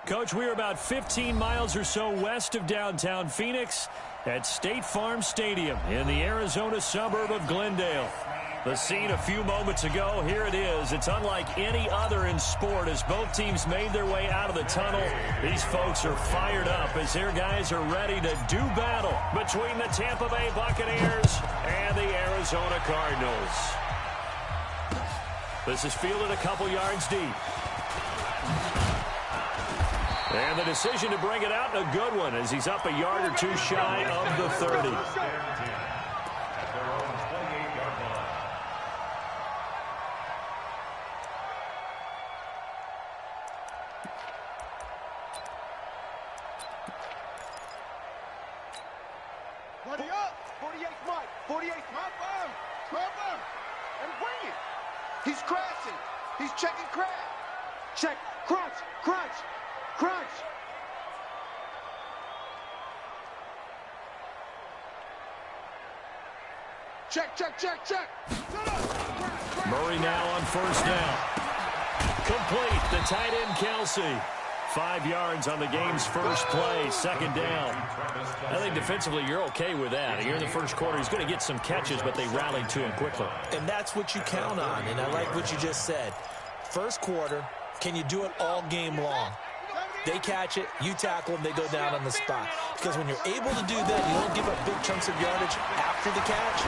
Coach, we're about 15 miles or so west of downtown Phoenix at State Farm Stadium in the Arizona suburb of Glendale. The scene a few moments ago, here it is. It's unlike any other in sport as both teams made their way out of the tunnel. These folks are fired up as their guys are ready to do battle between the Tampa Bay Buccaneers and the Arizona Cardinals. This is fielded a couple yards deep. And the decision to bring it out, a good one, as he's up a yard or two shy of the 30. Ready up! 48 Mike! 48 Mike! And bring it! He's crashing! He's checking crash! Check! Crunch! Crunch! Crunch! Check! Murray now on first down. Complete. The tight end, Kelsey. 5 yards on the game's first play, second down. I think defensively you're okay with that. Here in the first quarter, he's going to get some catches, but they rallied to him quickly. And that's what you count on, and I like what you just said. First quarter, can you do it all game long? They catch it, you tackle them, they go down on the spot. Because when you're able to do that, you don't give up big chunks of yardage after the catch.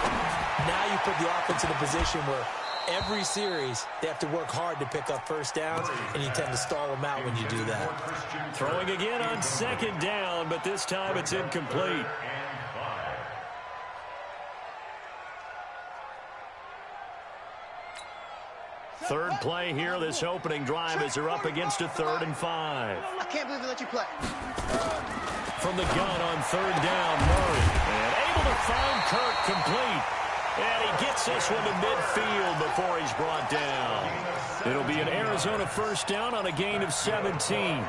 Now you put the offense in a position where every series, they have to work hard to pick up first downs, and you tend to stall them out when you do that. Throwing again on second down, but this time it's incomplete. Third play here, this opening drive as they're up against a 3rd and 5. I can't believe they let you play. From the gun on third down, Murray. And able to find Kirk complete. And he gets this one to midfield before he's brought down. It'll be an Arizona first down on a gain of 17.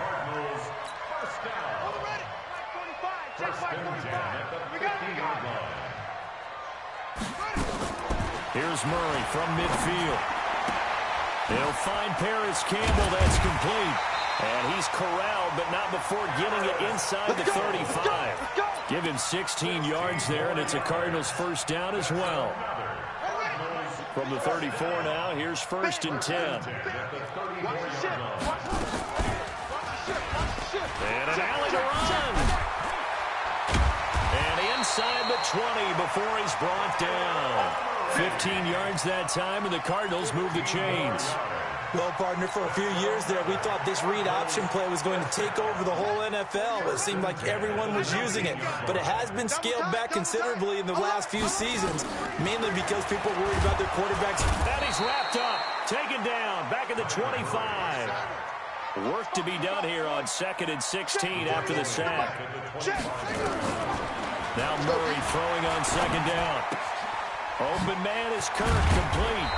Here's Murray from midfield. He'll find Paris Campbell. That's complete. And he's corralled, but not before getting it inside the 35. Give him 16 yards there, and it's a Cardinals first down as well. From the 34 now, here's 1st and 10. And an alley to run. And inside the 20 before he's brought down. 15 yards that time, and the Cardinals move the chains. Well, partner, for a few years there, we thought this read option play was going to take over the whole NFL. It seemed like everyone was using it, but it has been scaled back considerably in the last few seasons, mainly because people are worried about their quarterbacks. And he's wrapped up, taken down, back at the 25. Work to be done here on 2nd and 16 after the sack. Now Murray throwing on second down. Open man is Kirk, complete.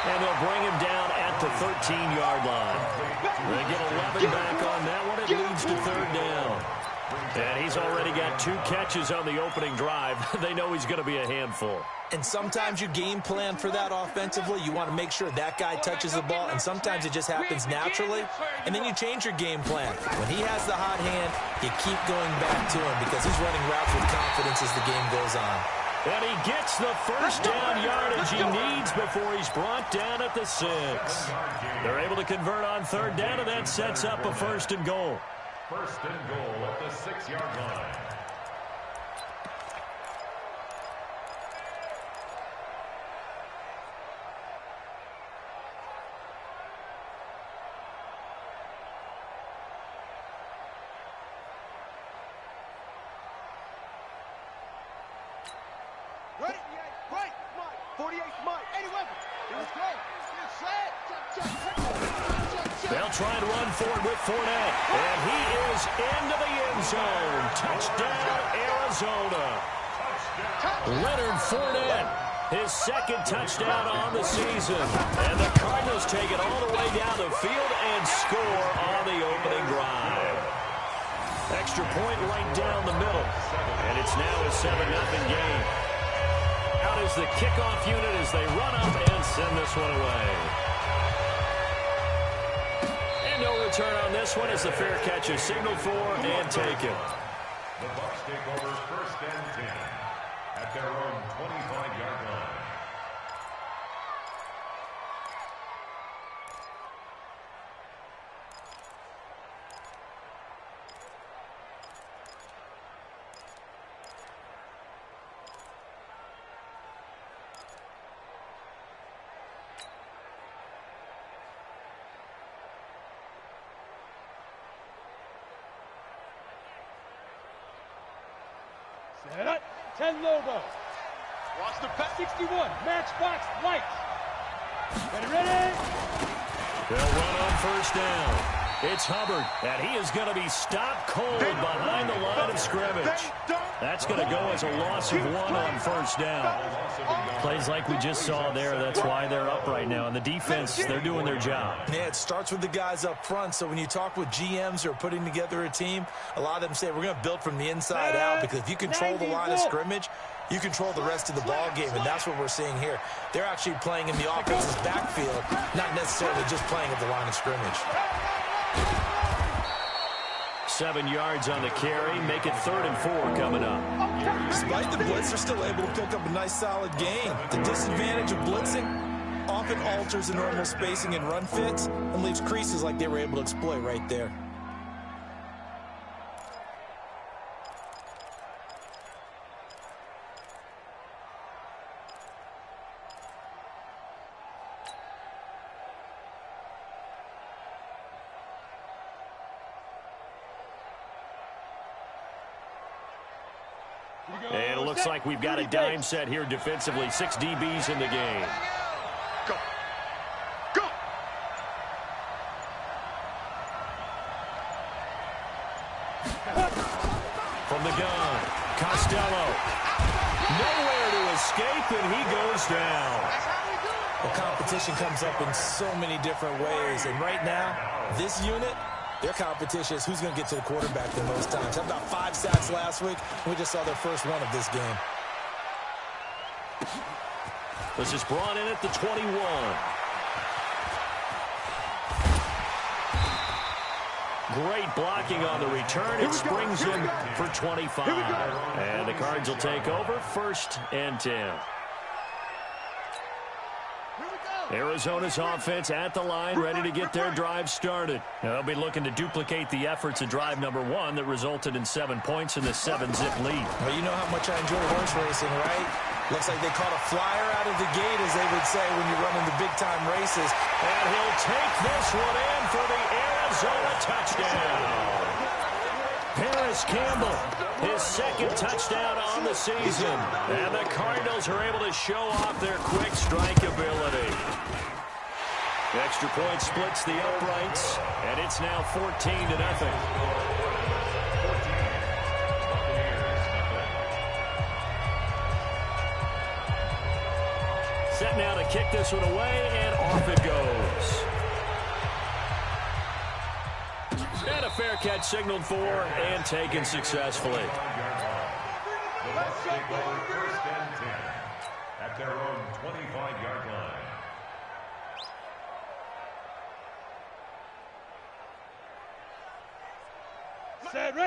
And they'll bring him down at the 13-yard line. They get 11 back on that one. It leads to 3rd down. And he's already got 2 catches on the opening drive. They know he's going to be a handful. And sometimes you game plan for that offensively. You want to make sure that guy touches the ball, and sometimes it just happens naturally. And then you change your game plan. When he has the hot hand, you keep going back to him because he's running routes with confidence as the game goes on. And he gets the first down yardage he needs before he's brought down at the 6. They're able to convert on 3rd down, and that sets up a 1st and goal. 1st and goal at the 6-yard line. Ready? Right. Mike. 48 Mike. 80 weapon. Let's go. They'll try and run forward with Fournette. And he is into the end zone. Touchdown, Arizona. Leonard Fournette, his 2nd touchdown on the season. And the Cardinals take it all the way down the field and score on the opening drive. Extra point right down the middle. And it's now a 7-0 game. Out is the kickoff unit as they run up and send this one away. And no return on this one as the fair catch is signaled for and taken. The Bucs take over 1st and 10 at their own 25-yard line. Set up. 10 Lobo. Watch the pass. 61. Matchbox lights. Ready. They'll run on 1st down. It's Hubbard, and he is going to be stopped cold behind the line of scrimmage. That's going to go as a loss of 1 on 1st down. Plays like we just saw there, that's why they're up right now. And the defense, they're doing their job. Yeah, it starts with the guys up front. So when you talk with GMs who are putting together a team, a lot of them say we're going to build from the inside out, because if you control the line of scrimmage, you control the rest of the ball game, and that's what we're seeing here. They're actually playing in the offense's backfield, not necessarily just playing at the line of scrimmage. 7 yards on the carry. Make it 3rd and 4 coming up. Despite the blitz, they're still able to pick up a nice solid gain. The disadvantage of blitzing often alters the normal spacing and run fits and leaves creases like they were able to exploit right there. And it looks like we've got a dime set here defensively. 6 DBs in the game. Go. Go. From the gun, Costello. Nowhere to escape, and he goes down. The competition comes up in so many different ways, and right now, this unit, their competition is who's going to get to the quarterback the most times. Had about 5 sacks last week, and we just saw their first one of this game. This is brought in at the 21. Great blocking on the return. It springs him for 25. And the Cards will take over 1st and 10. Arizona's offense at the line, ready to get their drive started. They'll be looking to duplicate the efforts of drive number 1 that resulted in 7 points in the 7-zip lead. Well, you know how much I enjoy horse racing, right? Looks like they caught a flyer out of the gate, as they would say when you're running the big-time races. And he'll take this one in for the Arizona touchdown. Paris Campbell, his 2nd touchdown on the season. And the Cardinals are able to show off their quick strike ability. Extra point splits the uprights, and it's now 14-0. Set now to kick this one away, and off it goes. And a fair catch signaled for and taken successfully. The Bucs take over 1st and 10 at their own 25-yard line.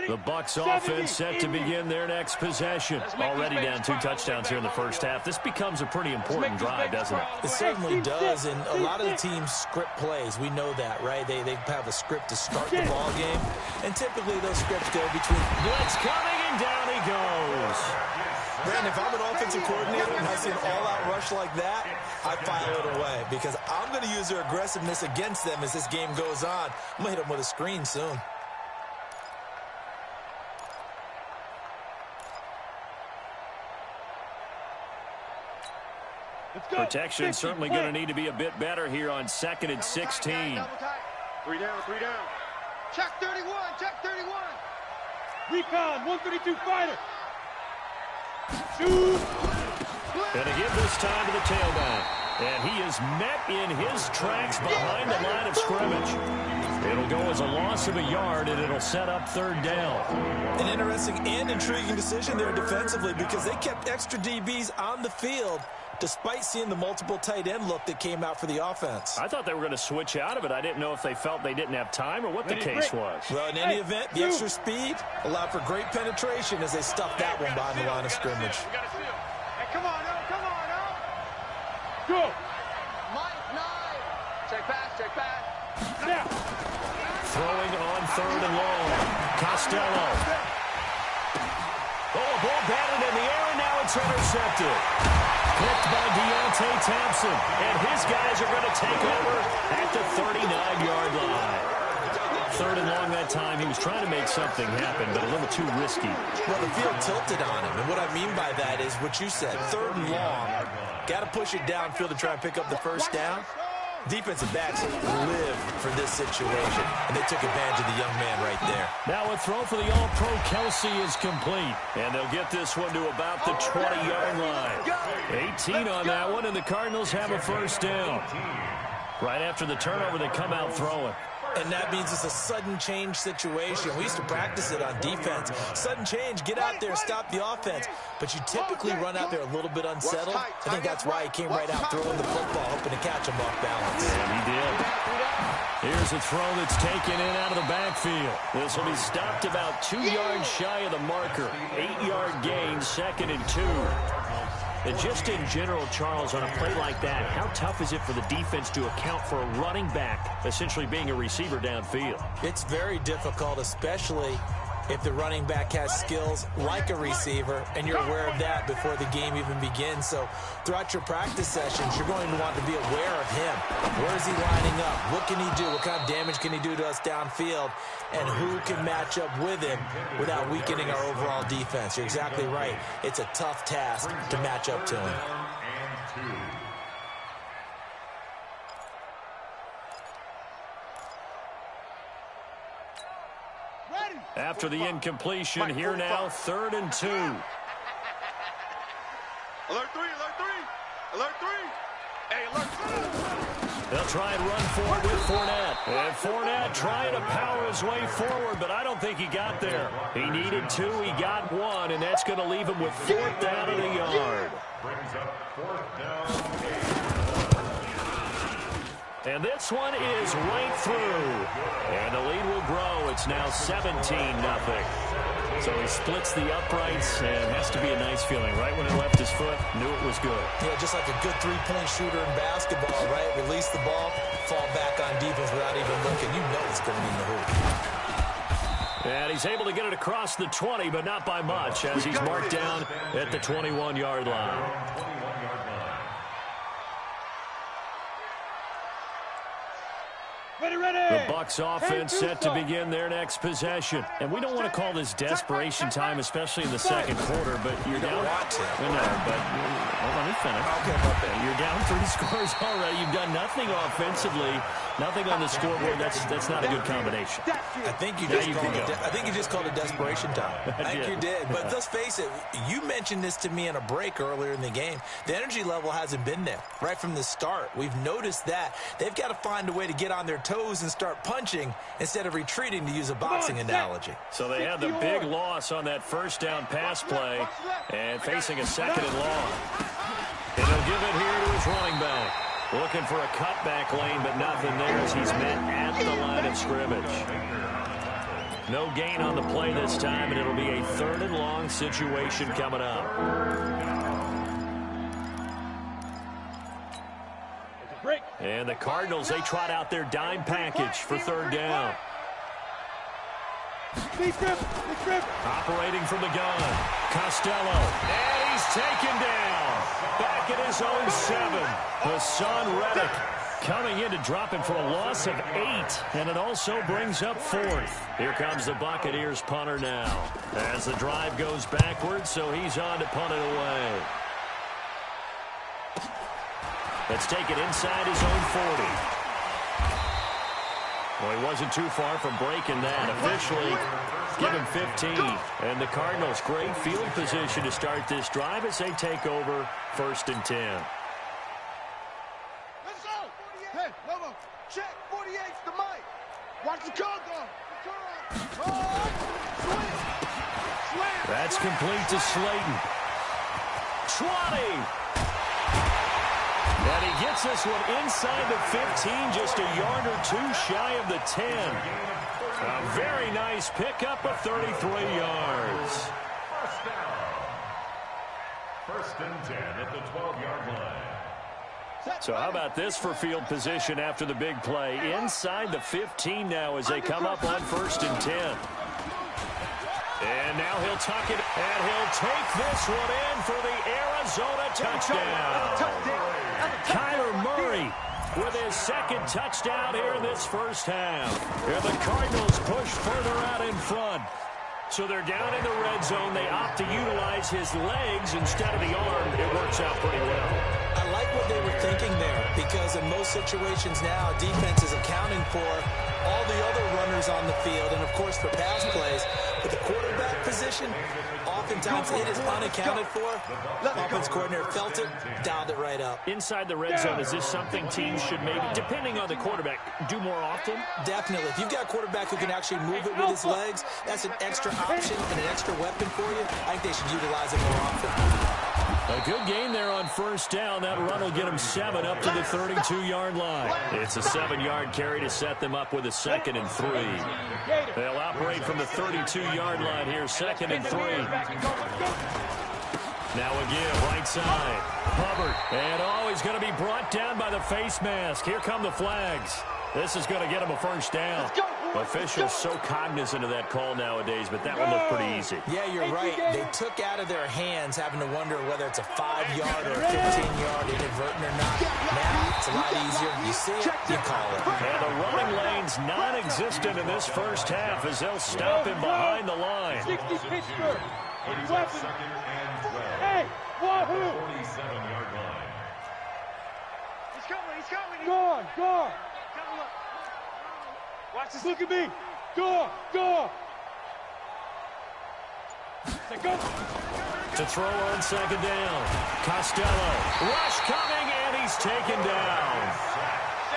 The Bucs offense set to begin their next possession. Already down 2 touchdowns here in the first half. This becomes a pretty important drive, doesn't it? It certainly does, and a lot of the teams script plays. We know that, right? They have a script to start the ball game, and typically those scripts go between... Blitz coming, and down he goes. Brandon, if I'm an offensive coordinator and I see an all-out rush like that, I file it away, because I'm going to use their aggressiveness against them as this game goes on. I'm going to hit them with a screen soon. Protection certainly going to need to be a bit better here on 2nd and 16. 3 down, 3 down. Check 31, check 31. Recon, 132 fighter. Shoot. Going to give this time to the tailback. And he is met in his tracks behind the line of scrimmage. It'll go as a loss of a yard, and it'll set up 3rd down. An interesting and intriguing decision there defensively, because they kept extra DBs on the field, despite seeing the multiple tight end look that came out for the offense. I thought they were going to switch out of it. I didn't know if they felt they didn't have time or what the case was. Well, in any event, the extra speed allowed for great penetration as they stuffed that one behind the line of scrimmage. Hey, come on, now. Come on, now. Go. Mike, nine. Check pass. Now. Throwing on 3rd and long. Costello. Oh, a ball batted in the air, and now it's intercepted. Picked by Deontay Thompson, and his guys are going to take over at the 39-yard line. 3rd and long that time. He was trying to make something happen, but a little too risky. Well, the field tilted on him, and what I mean by that is what you said. 3rd and long, got to push it downfield to try and pick up the first down. Defensive backs live for this situation, and they took advantage of the young man right there. Now a throw for the All-Pro Kelsey is complete, and they'll get this one to about the 20-yard line. 18 on that one, and the Cardinals have a first down. Right after the turnover, they come out throwing. And that means it's a sudden change situation. We used to practice it on defense. Sudden change, get out there, stop the offense. But you typically run out there a little bit unsettled. I think that's why he came right out throwing the football, hoping to catch him off balance. And he did. Here's a throw that's taken in out of the backfield. This will be stopped about 2 yards shy of the marker. 8-yard gain, 2nd and 2. And just in general, Charles, on a play like that, how tough is it for the defense to account for a running back essentially being a receiver downfield? It's very difficult, especially if the running back has skills like a receiver, and you're aware of that before the game even begins. So throughout your practice sessions, you're going to want to be aware of him. Where is he lining up? What can he do? What kind of damage can he do to us downfield? And who can match up with him without weakening our overall defense? You're exactly right. It's a tough task to match up to him. After the incompletion, here now, 3rd and 2. Alert 3. Alert 3. Hey, alert 3. They'll try and run forward with Fournette. And Fournette trying to power his way forward, but I don't think he got there. He needed 2, he got 1, and that's going to leave him with 4th down at a yard. Brings up 4th down. And this one is right through. And the lead will grow. It's now 17-0. So he splits the uprights, and has to be a nice feeling. Right when it left his foot, knew it was good. Yeah, just like a good three-point shooter in basketball, right? Release the ball, fall back on defense without even looking. You know it's going to be in the hoop. And he's able to get it across the 20, but not by much, as he's marked down at the 21-yard line. The Bucs offense set to begin their next possession. And we don't want to call this desperation time, especially in the second quarter, but you're down. No, but let me finish. Okay, you're down 3 scores already. You've done nothing offensively, nothing on the scoreboard. That's not a good combination. I think you just called it desperation time. I think you did. But let's face it, you mentioned this to me in a break earlier in the game. The energy level hasn't been there right from the start. We've noticed that. They've got to find a way to get on their toes and start punching instead of retreating, to use a boxing analogy. So they had the big loss on that first down pass play and facing a 2nd and long. And he'll give it here to his running back. Looking for a cutback lane, but nothing there as he's met at the line of scrimmage. No gain on the play this time, and it'll be a 3rd and long situation coming up. And the Cardinals, they trot out their dime package for 3rd down. Operating from the gun, Costello. And he's taken down. Back at his own 7. Hassan Reddick coming in to drop him for a loss of 8. And it also brings up 4th. Here comes the Buccaneers punter now. As the drive goes backwards, so he's on to punt it away. Let's take it inside his own 40. Well, he wasn't too far from breaking that. Officially, give him 15. And the Cardinals, great field position to start this drive as they take over 1st and 10. Let's go. Hey, Lobo, check. 48's the mic. Watch the countdown. That's complete to Slayton. 20. And he gets this one inside the 15, just a yard or two shy of the 10. A very nice pickup of 33 yards. First down. First and 10 at the 12-yard line. So how about this for field position after the big play? Inside the 15 now as they come up on first and 10. And now he'll tuck it, and he'll take this one in for the Arizona touchdown. Kyler Murray with his second touchdown here in this first half. And the Cardinals push further out in front. So they're down in the red zone. They opt to utilize his legs instead of the arm. It works out pretty well. I like what they were thinking there, because in most situations now, defense is accounting for all the other runners on the field, and of course for pass plays. But the quarterback position, oftentimes it is unaccounted for. Offense coordinator felt it, dialed it right up. Inside the red zone, is this something teams should maybe, depending on the quarterback, do more often? Definitely. If you've got a quarterback who can actually move it with his legs, that's an extra option and an extra weapon for you. I think they should utilize it more often. A good gain there on first down. That run will get them 7 up to the 32-yard line. It's a 7-yard carry to set them up with a 2nd and 3. They'll operate from the 32-yard line here, 2nd and 3. Now again, right side. Hubbard. And he's going to be brought down by the face mask. Here come the flags. This is going to get him a first down. Officials so cognizant of that call nowadays, but that one looked pretty easy. Yeah, you're right. They took out of their hands having to wonder whether it's a 5-yard or a 15-yard inadvertent or not. Now it's a lot easier. You see it, you call it. And the running lane's non-existent in this first half as they'll stop him behind the line. 60 Pittsburgh. Second and 12. Hey, wahoo! 47-yard line. He's coming. Go on. Watch this. Look at me. Go on. Say go. To throw on second down. Costello. Rush coming, and he's taken down.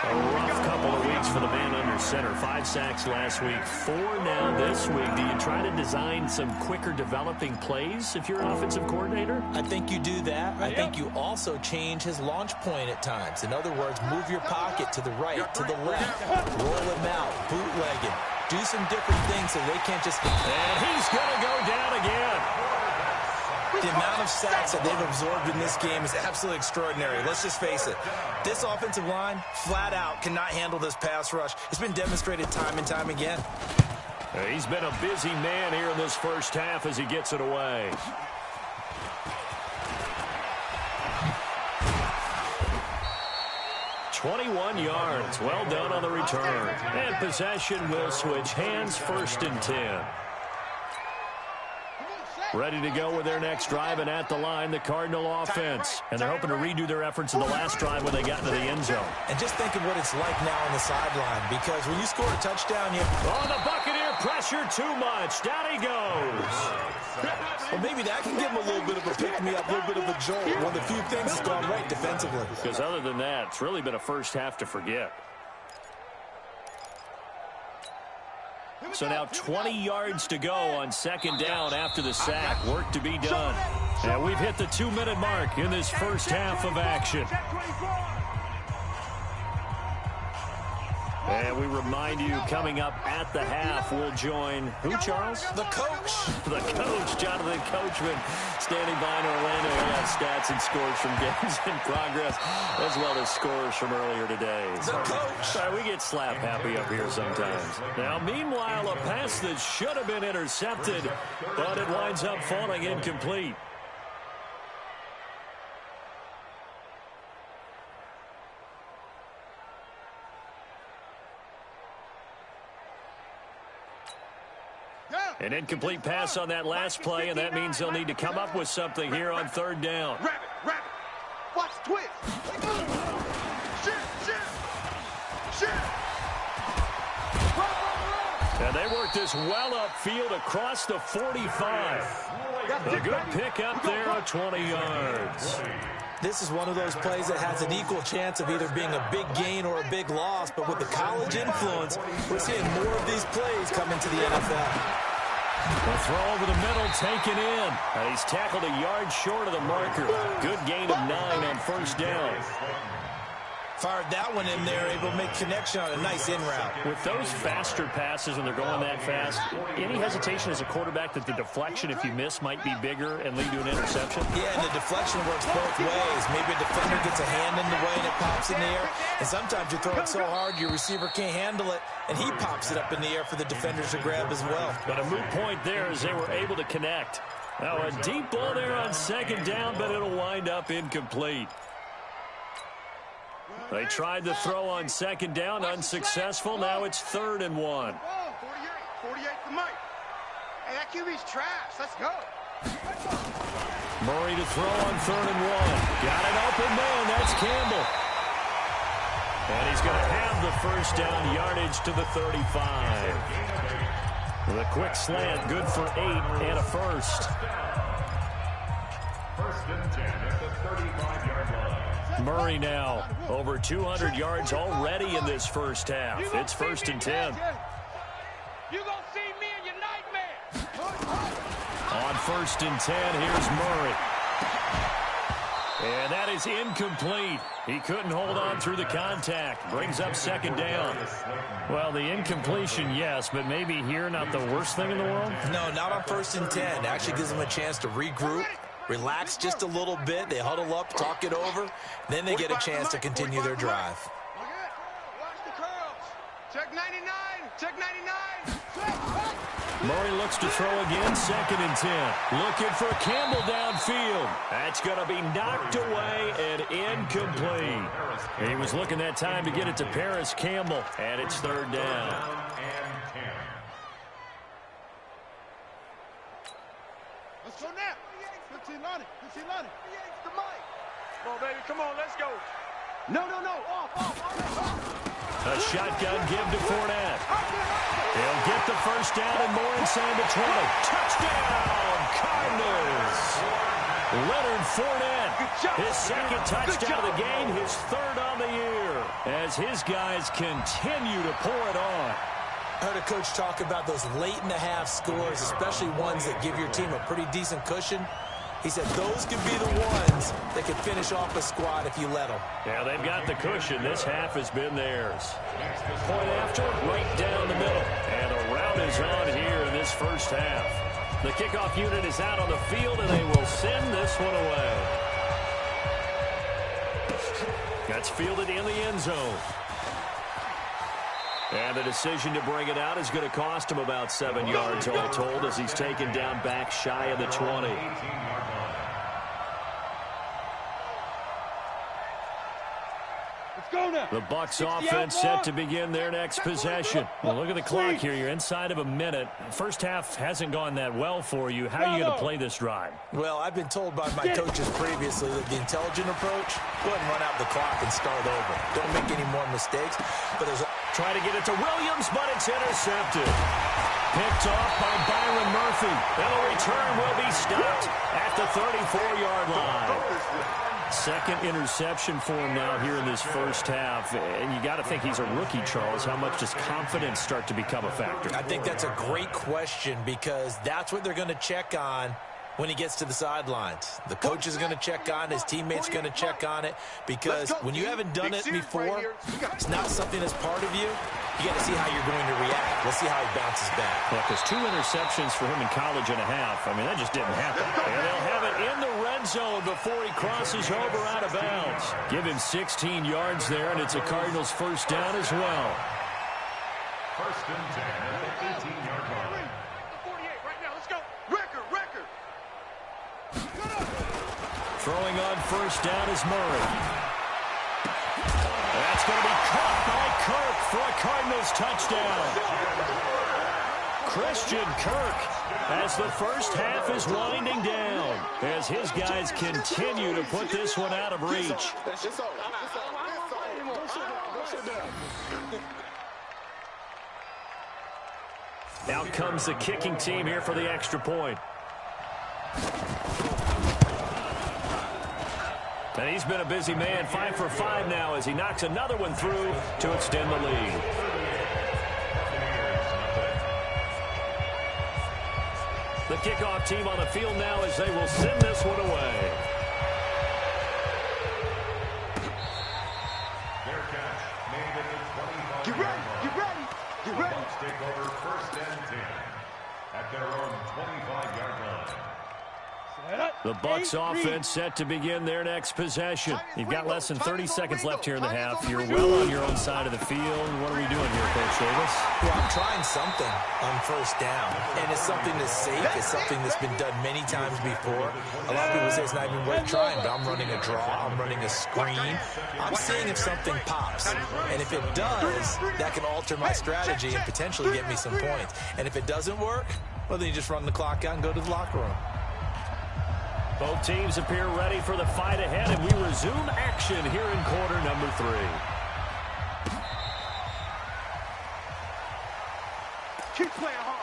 A rough couple of weeks for the man under center. 5 sacks last week, 4 now this week. Do you try to design some quicker developing plays if you're an offensive coordinator? I think you do that. I think you also change his launch point at times. In other words, move your pocket to the right, to the left. Roll him out, bootleg him. Do some different things so they can't just... And he's going to go down again. The amount of sacks that they've absorbed in this game is absolutely extraordinary. Let's just face it. This offensive line, flat out, cannot handle this pass rush. It's been demonstrated time and time again. He's been a busy man here in this first half as he gets it away. "21 yards. Well done on the return. And possession will switch hands, 1st and 10. Ready to go with their next drive, and at the line, the Cardinal offense. And they're hoping to redo their efforts in the last drive when they got into the end zone. And just think of what it's like now on the sideline, because when you score a touchdown, The Buccaneer pressure too much. Down he goes. well, maybe that can give him a little bit of a pick-me-up, a little bit of a jolt. One of the few things that's gone right defensively. Because other than that, it's really been a first half to forget. So now 20 yards to go on second down after the sack. Work to be done. And we've hit the 2-minute mark in this first half of action. And we remind you, coming up at the half, we'll join who, Charles? The coach. The coach, Jonathan Coachman, standing by in Orlando. He'll have stats and scores from games in progress, as well as scores from earlier today. The coach. Sorry, we get slap happy up here sometimes. Now, meanwhile, a pass that should have been intercepted, but it winds up falling incomplete. An incomplete pass on that last play, and that means they'll need to come up with something here on 3rd down. Rabbit. Watch the twist. Shit. And they work this well upfield across the 45. A good pickup there of 20 yards. This is one of those plays that has an equal chance of either being a big gain or a big loss, but with the college influence, we're seeing more of these plays come into the NFL. The throw over the middle, taken in. And he's tackled a yard short of the marker. Good gain of 9 on first down. Fired that one in there, able to make connection on a nice in route. With those faster passes when they're going that fast, any hesitation as a quarterback that the deflection, if you miss, might be bigger and lead to an interception? Yeah, and the deflection works both ways. Maybe a defender gets a hand in the way and it pops in the air. And sometimes you throw it so hard your receiver can't handle it, and he pops it up in the air for the defenders to grab as well. But a moot point there as they were able to connect. Now a deep ball there on second down, but it'll wind up incomplete. They tried to throw on second down, unsuccessful. Now it's 3rd and 1. 48 to Mike. Hey, that QB's trash. Let's go. Murray to throw on 3rd and 1. Got an open man. That's Campbell. And he's going to have the first down, yardage to the 35. With a quick slant, good for 8 and a first. 1st and 10 at the 35-yard line. Murray now over 200 yards already in this first half. It's 1st and 10. You gonna see me in your nightmare. On 1st and 10, here's Murray. And that is incomplete. He couldn't hold on through the contact. Brings up 2nd down. Well, the incompletion, yes, but maybe here not the worst thing in the world? No, not on 1st and 10. Actually gives them a chance to regroup, relax just a little bit. They huddle up, talk it over. Then they get a chance to continue their drive. Watch the curls. Check 99. Check 99. Murray looks to throw again, 2nd and 10. Looking for Campbell downfield. That's going to be knocked away and incomplete. He was looking that time to get it to Paris Campbell, and it's 3rd down. Let's go now. 15 on it. 15 on it. The mic. Come on, baby. Come on. Let's go. No. Off. A shotgun give to Fournette. He'll get the first down and more inside the 20. Touchdown, Cardinals. Leonard Fournette, his 2nd touchdown of the game, his 3rd on the year, as his guys continue to pour it on. I heard a coach talk about those late-in-the-half scores, especially ones that give your team a pretty decent cushion. He said those could be the ones that could finish off a squad if you let them. Yeah, they've got the cushion. This half has been theirs. Point after, right down the middle. And a rout is on here in this first half. The kickoff unit is out on the field, and they will send this one away. That's fielded in the end zone. And the decision to bring it out is going to cost him about 7 yards all told as he's taken down back shy of the 20. The Bucs offense set to begin their next possession. Well, look at the clock here. You're inside of a minute. First half hasn't gone that well for you. How are you going to play this drive? Well, I've been told by my coaches previously that the intelligent approach, go ahead and run out the clock and start over. Don't make any more mistakes. But there's try to get it to Williams, but it's intercepted. Picked off by Byron Murphy. And the return will be stopped at the 34-yard line. 2nd interception for him now here in this first half. And you got to think he's a rookie, Charles. How much does confidence start to become a factor? I think that's a great question because that's what they're going to check on when he gets to the sidelines. The coach is going to check on it. His teammates going to check on it because when you haven't done it before, it's not something that's part of you. You got to see how you're going to react. Let's see how he bounces back. Look, there's 2 interceptions for him in college and a half. I mean, that just didn't happen. And they'll have it in the red zone before he crosses over out of bounds. Give him 16 yards there, and it's a Cardinals first down as well. 1st and 10 at the 18-yard line. 48 right now. Let's go. Record. Throwing on first down is Murray. That's going to be caught by Kirk for a Cardinals touchdown. Christian Kirk, as the first half is winding down, as his guys continue to put this one out of reach. Out comes the kicking team here for the extra point. And he's been a busy man, 5 for 5 now as he knocks another one through to extend the lead. kickoff team on the field now as they will send this one away. Their catch made at the 25-yard Get ready, get ready, get ready. Bucks take over 1st and 10 at their own 25-yard line. The Bucks offense set to begin their next possession. You've got less than 30 seconds left here in the half. You're well on your own side of the field. What are we doing here, Coach Davis? Well, I'm trying something on 1st down, and it's something that's safe. It's something that's been done many times before. A lot of people say it's not even worth trying, but I'm running a draw. I'm running a screen. I'm seeing if something pops, and if it does, that can alter my strategy and potentially get me some points. And if it doesn't work, well, then you just run the clock out and go to the locker room. Both teams appear ready for the fight ahead, and we resume action here in quarter number 3. Keep playing hard.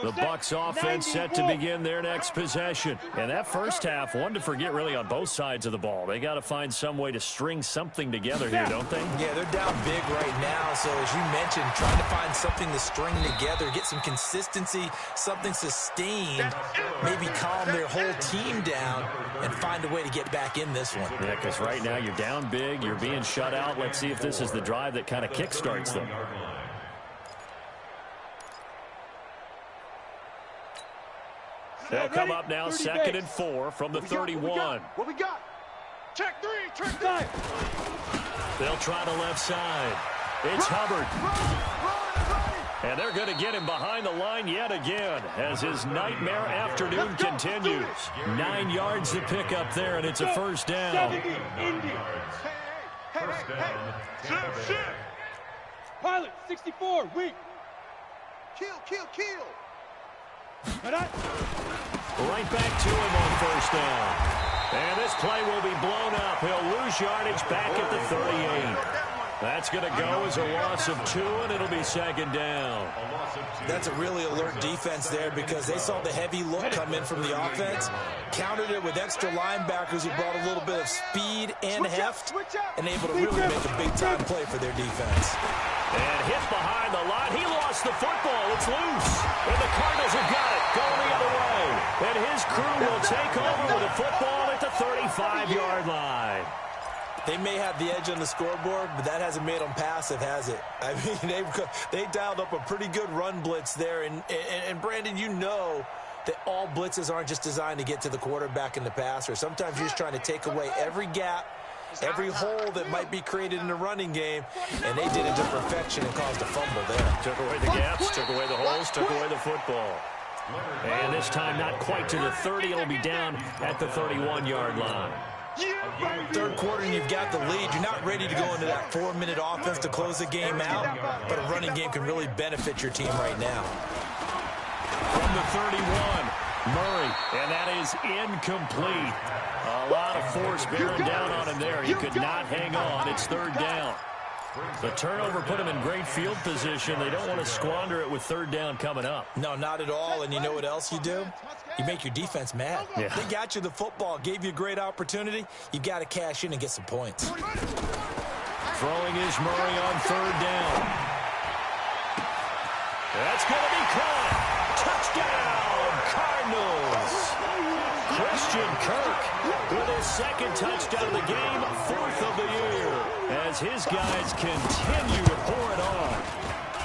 The Bucks offense set to begin their next possession. And that first half, one to forget really on both sides of the ball. They got to find some way to string something together here, don't they? Yeah, they're down big right now. So as you mentioned, trying to find something to string together, get some consistency, something sustained, maybe calm their whole team down and find a way to get back in this one. Yeah, because right now you're down big, you're being shut out. Let's see if this is the drive that kind of kickstarts them. They'll come up now, 2nd and 4 from the 31. What we got? Check 3, check 3. They'll try the left side. It's Hubbard. And they're going to get him behind the line yet again as his nightmare afternoon continues. 9 yards to pick up there, and it's a 1st down. Hey. Pilot, 64, weak. Kill. Right back to him on 1st down. And this play will be blown up. He'll lose yardage back at the 38. That's going to go as a loss of 2, and it'll be 2nd down. That's a really alert defense there because they saw the heavy look come in from the offense, countered it with extra linebackers who brought a little bit of speed and heft, and able to really make a big-time play for their defense. And hit behind the line. He lost the football. It's loose. And the Cardinals have got it going the other way. And his crew will take over with a football at the 35-yard line. They may have the edge on the scoreboard, but that hasn't made them passive, has it? I mean, they dialed up a pretty good run blitz there. And Brandon, you know that all blitzes aren't just designed to get to the quarterback in the passer. Sometimes you're just trying to take away every gap, every hole that might be created in the running game, and they did it to perfection and caused a fumble there. Took away the gaps, took away the holes, took away the football. And this time not quite to the 30. It'll be down at the 31-yard line. 3rd quarter and you've got the lead. You're not ready to go into that 4-minute offense to close the game out, but a running game can really benefit your team right now. From the 31, Murray, and that is incomplete. A lot of force bearing down on him there. He could not hang on. It's 3rd down. The turnover put him in great field position. They don't want to squander it with 3rd down coming up. No, not at all. And you know what else you do? You make your defense mad. Yeah. They got you the football, gave you a great opportunity. You got to cash in and get some points. Throwing is Murray on 3rd down. That's going to be caught. Touchdown, Cardinals. Christian Kirk with his 2nd touchdown of the game, 4th of the year, as his guys continue to pour it on.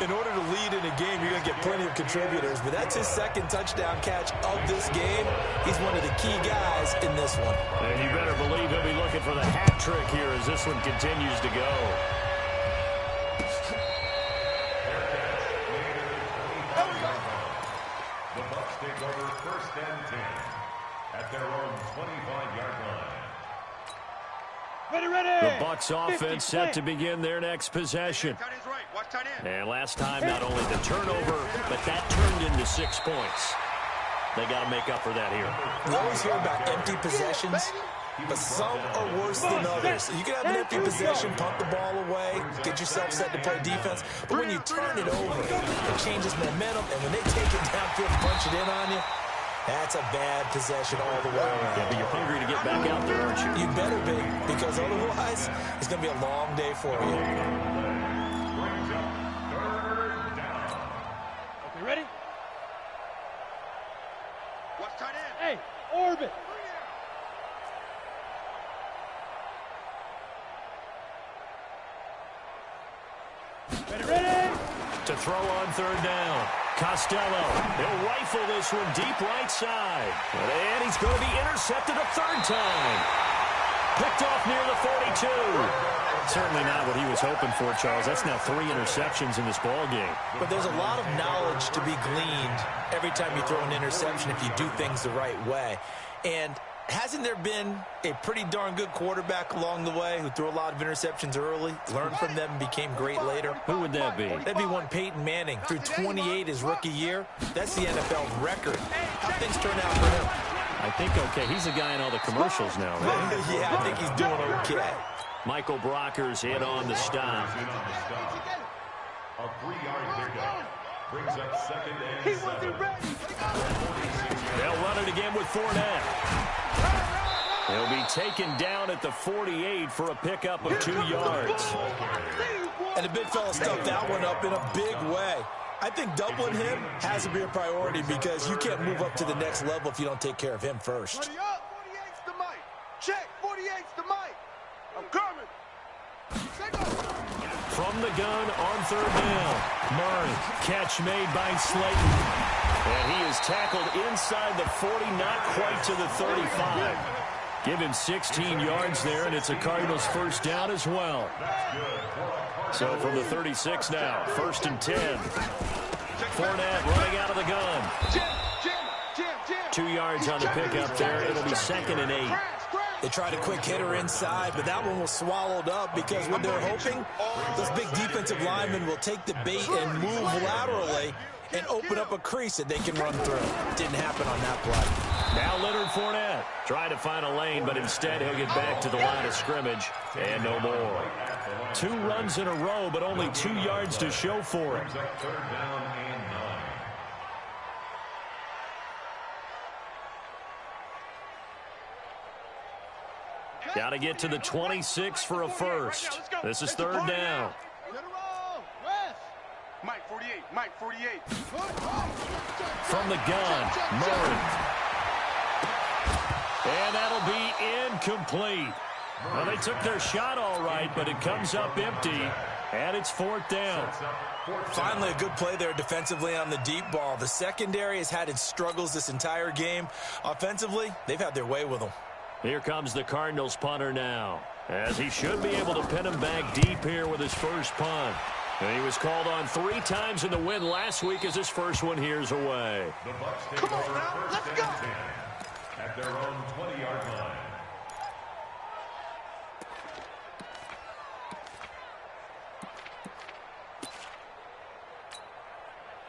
In order to lead in a game, you're going to get plenty of contributors, but that's his 2nd touchdown catch of this game. He's one of the key guys in this one. And you better believe he'll be looking for the hat trick here as this one continues to go. The Bucks take over 1st and 10 at their own 25-yard line. Ready. The Bucks offense set to begin their next possession. And last time, not only the turnover, but that turned into 6 points. They got to make up for that here. We always hear about empty possessions, but some are worse than others. You can have an empty possession, punt the ball away, get yourself set to play defense, but when you turn it over, it changes momentum, and when they take it downfield and punch it in on you, That's a bad possession all the way around. Yeah, but you're hungry to get back out there, aren't you? You better be, because otherwise it's going to be a long day for you. Okay, ready? Watch tight end. Hey, orbit. Ready? To throw on third down. Costello, he'll rifle this one deep right side. And he's going to be intercepted a third time. Picked off near the 42. Certainly not what he was hoping for, Charles. That's now 3 interceptions in this ball game. But there's a lot of knowledge to be gleaned every time you throw an interception if you do things the right way. And hasn't there been a pretty darn good quarterback along the way who threw a lot of interceptions early, learned from them, and became great later? Who would that be? That'd be one Peyton Manning. Threw 28 his rookie year. That's the NFL record. How things turn out for him? I think okay. He's the guy in all the commercials now, right? Yeah, I think he's doing okay. Michael Brockers in on the stop. A 3-yard pickup brings up second and He wasn't 7. ready. They'll run it again with Fournette. He'll be taken down at the 48 for a pickup of 2 yards. And the big fella stuffed that one up in a big way. I think doubling him has to be a priority because you can't move up to the next level if you don't take care of him first. 48's the mic. Check. 48's the mic. I'm coming. From the gun on third down. Murray, catch made by Slayton. And he is tackled inside the 40, not quite to the 35. Give him 16 yards there, and it's a Cardinals first down as well. So from the 36 now, 1st and 10. Fournette running out of the gun. 2 yards on the pickup there. It'll be 2nd and 8. They tried a quick hitter inside, but that one was swallowed up because what they're hoping, those big defensive linemen will take the bait and move laterally and open up a crease that they can run through. Didn't happen on that play. Now Leonard Fournette trying to find a lane, but instead he'll get back to the line of scrimmage and no more. 2 runs in a row, but only 2 yards to show for it. Third down and 9. Got to get to the 26 for a first. This is third down. Mike 48. Mike 48. From the gun, Murray. And that'll be incomplete. Well, they took their shot all right, but it comes up empty, and it's 4th down. Finally, a good play there defensively on the deep ball. The secondary has had its struggles this entire game. Offensively, they've had their way with them. Here comes the Cardinals punter now, as he should be able to pin him back deep here with his first punt. And he was called on 3 times in the win last week as his first one here's away. The Bucs take over 1st and 10 at their own 20-yard line.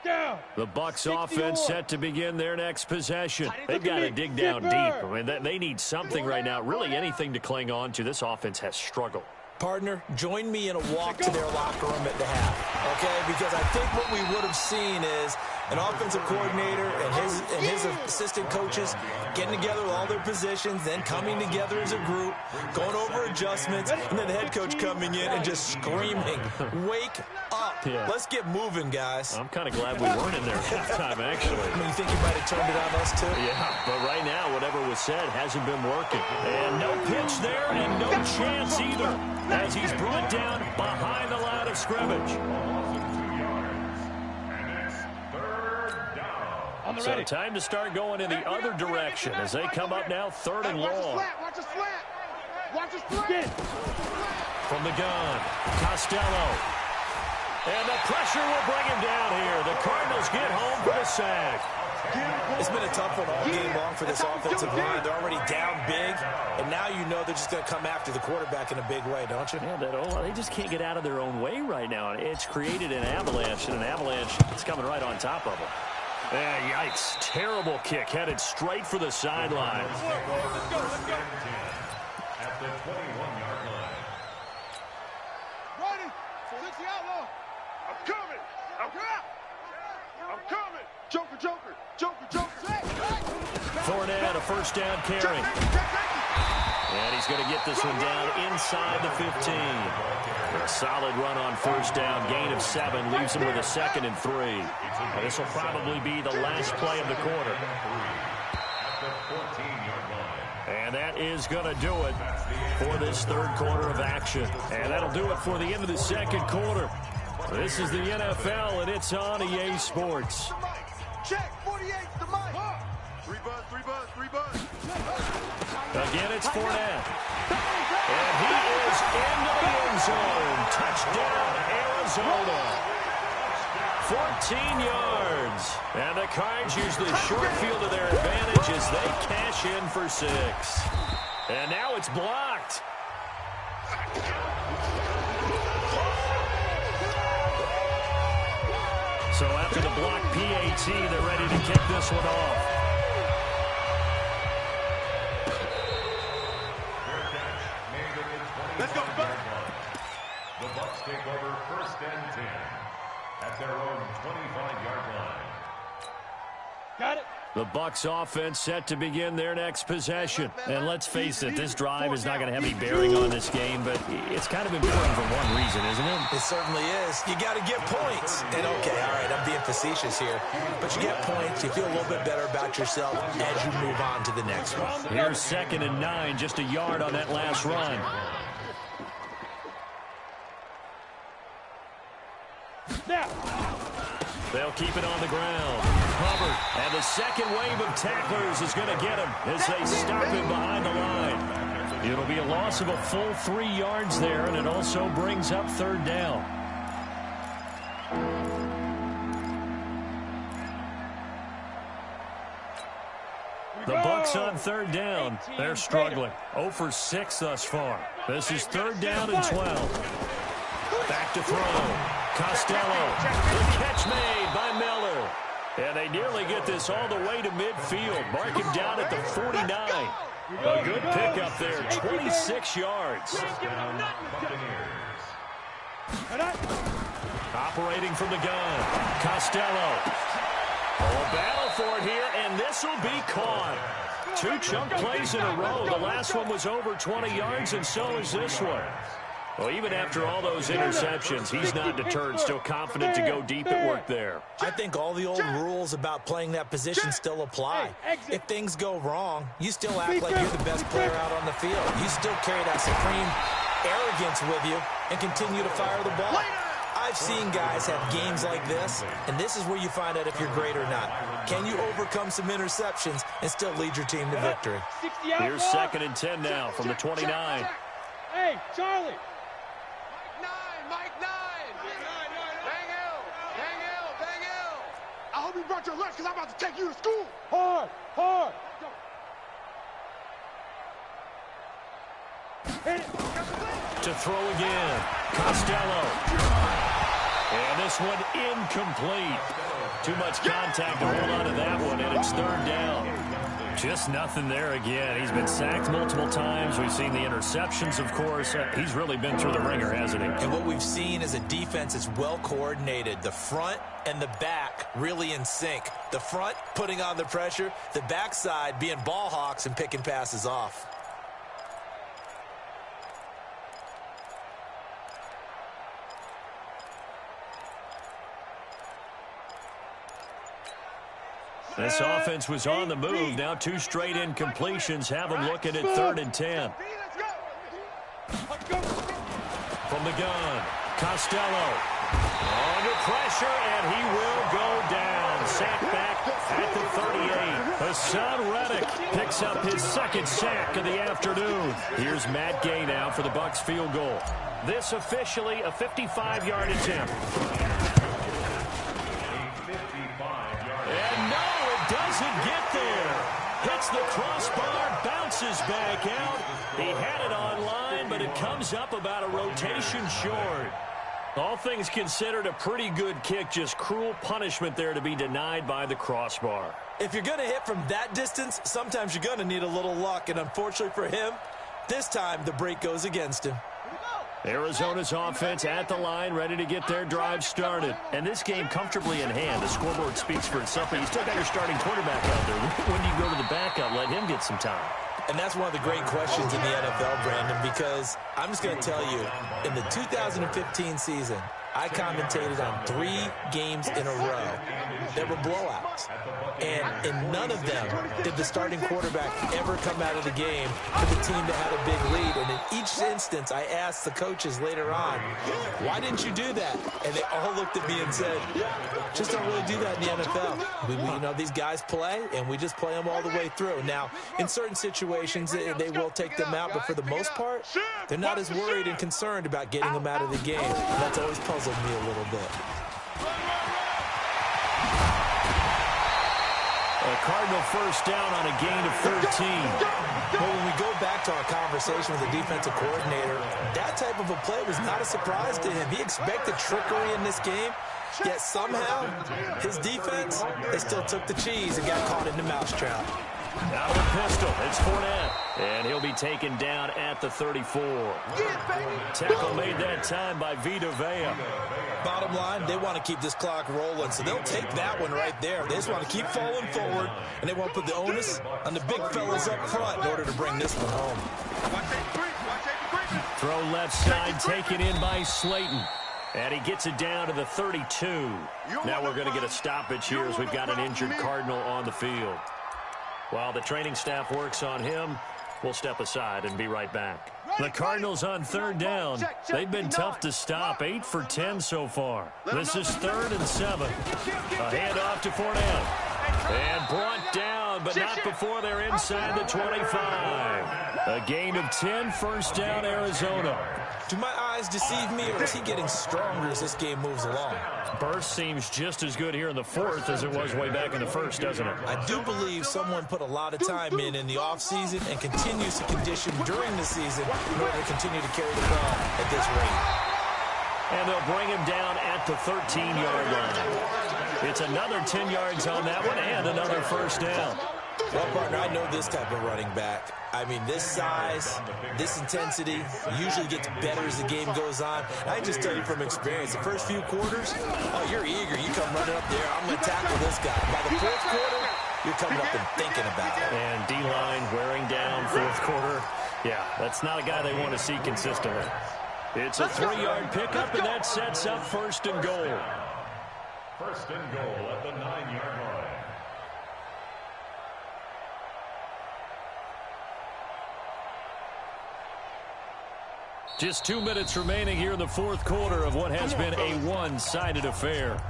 Down. The Bucs 61. offense set to begin their next possession. They've got to dig down deep. I mean, they need something right now, really anything to cling on to. This offense has struggled. Partner, join me in a walk to their locker room at the half, okay? Because I think what we would have seen is an offensive coordinator and his assistant coaches getting together with all their positions, then coming together as a group, going over adjustments, and then the head coach coming in and just screaming, wake up. Yeah. Let's get moving, guys. I'm kind of glad we weren't in there at halftime, actually. I mean, you think you might have turned it on us, too? Yeah, but right now, whatever was said hasn't been working. And no pitch there and no chance either, as he's brought down behind the line of scrimmage. So time to start going in the other direction as they come up now 3rd and long. Watch a slant. Watch a slant. From the gun, Costello. And the pressure will bring him down here. The Cardinals get home for the sack. It's been a tough one all game long for this offensive line. They're already down big, and now you know they're just going to come after the quarterback in a big way, don't you? Yeah, they just can't get out of their own way right now. It's created an avalanche, and an avalanche is coming right on top of them. Yikes. Terrible kick headed straight for the sideline. At the 21-yard line. Ready. 60 outlaw. I'm coming. I'm coming. Joker. Fournette, a first down carry. And he's going to get this one down inside the 15. A solid run on first down, gain of 7, leaves him with a 2nd and 3. And this will probably be the last play of the quarter. And that is going to do it for this third quarter of action. And that'll do it for the end of the second quarter. This is the NFL, and it's on EA Sports. Check, 48, the mic. 3 buzz. Again, it's Fournette. And he is into the end zone. Touchdown, Arizona. 14 yards. And the Cards use the short field to their advantage as they cash in for 6. And now it's blocked. So after the block PAT, they're ready to kick this one off. Let's go, the Bucs take over 1st and 10 at their own 25-yard line. Got it. The Bucs offense set to begin their next possession. And let's face it, this drive is not going to have any bearing on this game, but it's kind of important for one reason, isn't it? It certainly is. You got to get points. And okay, all right, I'm being facetious here, but you get points, you feel a little bit better about yourself as you move on to the next one. Here's 2nd and 9, just a yard on that last run. Now. They'll keep it on the ground. Hubbard, and the second wave of tacklers is going to get him as they stop him behind the line. It'll be a loss of a full 3 yards there, and it also brings up 3rd down. The Bucs on 3rd down. They're struggling. 0 for 6 thus far. This is 3rd down and 12. Back to throw. Costello, the catch made by Miller. And they nearly get this all the way to midfield. Mark him down at the 49. A good pickup there, 26 yards. Operating from the gun, Costello. Oh, a battle for it here, and this will be caught. 2 chunk plays in a row. The last one was over 20 yards, and so is this one. Well, even after all those interceptions, he's not deterred, still confident to go deep at work there. I think all the old rules about playing that position still apply. If things go wrong, you still act like you're the best player out on the field. You still carry that supreme arrogance with you and continue to fire the ball. I've seen guys have games like this, and this is where you find out if you're great or not. Can you overcome some interceptions and still lead your team to victory? Here's 2nd and 10 now from the 29. Hey, Charlie. Mike 9. Bang L. I hope you brought your lunch because I'm about to take you to school. Hard. Hit it. To throw again. Costello. And this one incomplete. Too much contact to hold on to that one, and it's 3rd down. Just nothing there again. He's been sacked multiple times. We've seen the interceptions, of course. He's really been through the ringer, hasn't he? And what we've seen is a defense that's well coordinated. The front and the back really in sync. The front putting on the pressure. The backside being ball hawks and picking passes off. This offense was on the move. Now 2 straight incompletions have them looking at 3rd and 10. From the gun, Costello. Under pressure, and he will go down. Sacked back at the 38. Hassan Reddick picks up his 2nd sack of the afternoon. Here's Matt Gay now for the Bucs field goal. This officially a 55-yard attempt. And no, it doesn't get there. Hits the crossbar, bounces back out. He had it on line, but it comes up about a rotation short. All things considered, a pretty good kick, just cruel punishment there to be denied by the crossbar. If you're going to hit from that distance, sometimes you're going to need a little luck, and unfortunately for him, this time the break goes against him. Arizona's offense at the line, ready to get their drive started. And this game comfortably in hand. The scoreboard speaks for itself, but you still got your starting quarterback out there. When do you go to the backup, let him get some time? And that's one of the great questions in the NFL, Brandon, because I'm just going to tell you, in the 2015 season, I commentated on 3 games in a row that were blowouts. And in none of them did the starting quarterback ever come out of the game for the team that had a big lead. And in each instance, I asked the coaches later on, why didn't you do that? And they all looked at me and said, just don't really do that in the NFL. You know, these guys play, and we just play them all the way through. Now, in certain situations, they will take them out, but for the most part, they're not as worried and concerned about getting them out of the game. And that's always puzzled me a little bit. A Cardinal first down on a gain of 13. Well, when we go back to our conversation with the defensive coordinator, that type of a play was not a surprise to him. He expected trickery in this game, yet somehow his defense, they still took the cheese and got caught in the mousetrap. Out of the pistol, it's Fournette, and he'll be taken down at the 34. Tackle made that time by Vita Vea. Bottom line, they want to keep this clock rolling, so they'll take that one right there. They just want to keep falling forward, and they want to put the onus on the big fellas up front in order to bring this one home. Throw left side, taken in by Slayton. And he gets it down to the 32. Now we're going to get a stoppage here as we've got an injured Cardinal on the field. While the training staff works on him, we'll step aside and be right back. The Cardinals on third down. They've been tough to stop. 8 for 10 so far. This is 3rd and 7. A handoff to Fournette. And brought down, but not before they're inside the 25. A gain of 10, first down, Arizona. Do my eyes deceive me, or is he getting stronger as this game moves along? Burst seems just as good here in the 4th as it was way back in the 1st, doesn't it? I do believe someone put a lot of time in the offseason and continues to condition during the season in order to continue to carry the ball at this rate. And they'll bring him down at the 13-yard line. It's another 10 yards on that one and another first down. Well, partner, I know this type of running back. I mean, this size, this intensity usually gets better as the game goes on. I just tell you from experience, the first few quarters, oh, you're eager. You come running up there, I'm going to tackle this guy. By the 4th quarter, you're coming up and thinking about it. And D-line wearing down 4th quarter. Yeah, that's not a guy they want to see consistently. It's a 3-yard pickup, and that sets up 1st and goal. 1st and goal at the 9-yard line. Just 2 minutes remaining here in the 4th quarter of what has been a one-sided affair.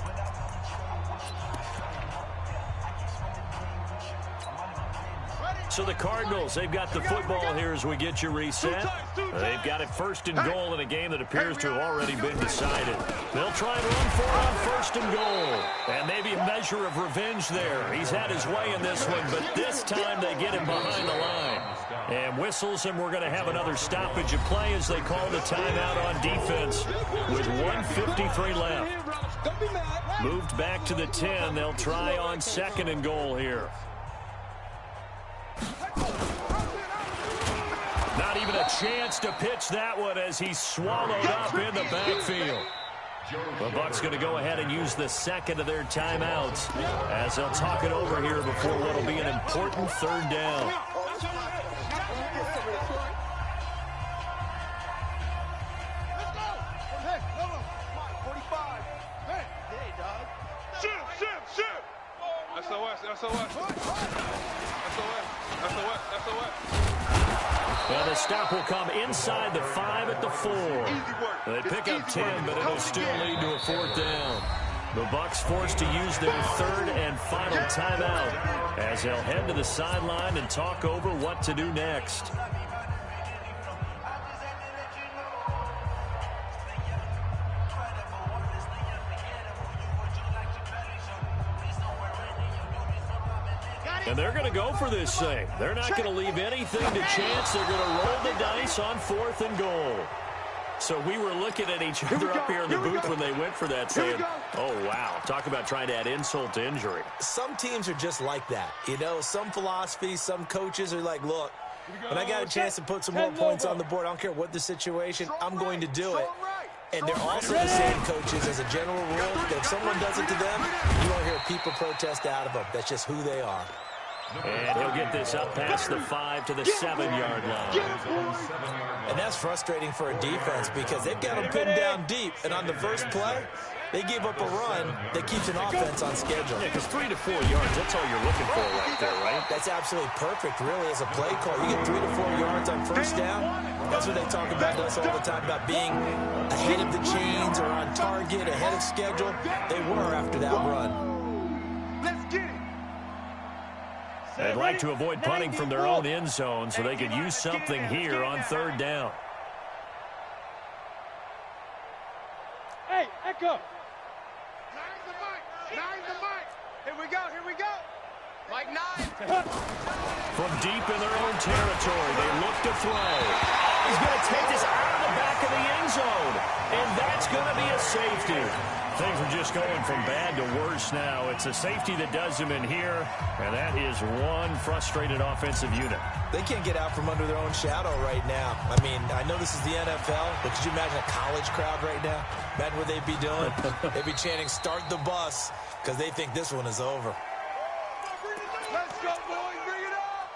So the Cardinals, they've got the football here as we get you reset. They've got it 1st and goal in a game that appears to have already been decided. They'll try and run for it on 1st and goal. And maybe a measure of revenge there. He's had his way in this one, but this time they get him behind the line. And whistles, and we're going to have another stoppage of play as they call the timeout on defense with 1:53 left. Moved back to the 10. They'll try on 2nd and goal here. Not even a chance to pitch that one as he's swallowed up in the backfield. The Bucs going to go ahead and use the 2nd of their timeouts as they'll talk it over here before what will be an important 3rd down. Well, the stop will come inside the 5 at the 4. They pick up 10, but it'll still lead to a 4th down. The Bucs forced to use their 3rd and final timeout as they'll head to the sideline and talk over what to do next. And they're going to go for this thing. They're not going to leave anything to chance. They're going to roll the dice on 4th and goal. So we were looking at each other up here in the booth when they went for that, saying, oh, wow, talk about trying to add insult to injury. Some teams are just like that. You know, some philosophies, some coaches are like, look, When I got a chance to put some more points on the board, I don't care what the situation, I'm going to do it. And they're also the same coaches as a general rule that if someone does it to them, you won't hear people protest out of them. That's just who they are. And he'll get this up past the 5 to the 7-yard line. And that's frustrating for a defense because they've got them pinned down deep. And on the first play, they gave up a run that keeps an offense on schedule. Yeah, because 3 to 4 yards, that's all you're looking for right there, right? That's absolutely perfect, really, as a play call. You get 3 to 4 yards on first down. That's what they talk about us all the time, about being ahead of the chains or on target, ahead of schedule. They were after that run. Let's get it. They'd like to avoid punting from their own end zone so they could use something here on 3rd down. Hey, Echo. Nine's the mic. Here we go. Mike 9. From deep in their own territory, they look to throw. He's going to take this out of the back of the end zone, and that's going to be a safety. Things are just going from bad to worse now. It's a safety that does him in here, and that is one frustrated offensive unit. They can't get out from under their own shadow right now. I mean, I know this is the NFL, but could you imagine a college crowd right now? Imagine what they'd be doing. They'd be chanting, "Start the bus," because they think this one is over. Let's go, boys. Bring it up.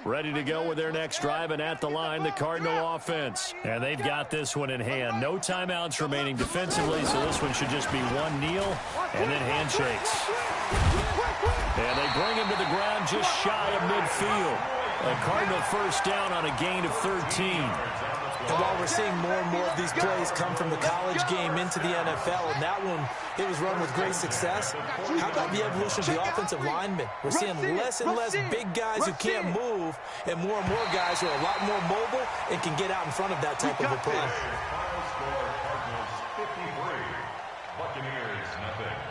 Ready to go with their next drive, and at the line, the Cardinal offense. And they've got this one in hand. No timeouts remaining defensively, so this one should just be one kneel and then handshakes. And they bring him to the ground just shy of midfield. A Cardinal first down on a gain of 13. And while we're seeing more and more of these plays come from the college game into the NFL, and that one, it was run with great success, how about the evolution of the offensive linemen? We're seeing less and less big guys who can't move, and more guys who are a lot more mobile and can get out in front of that type of a play. Final score, Cardinals 53, Buccaneers nothing.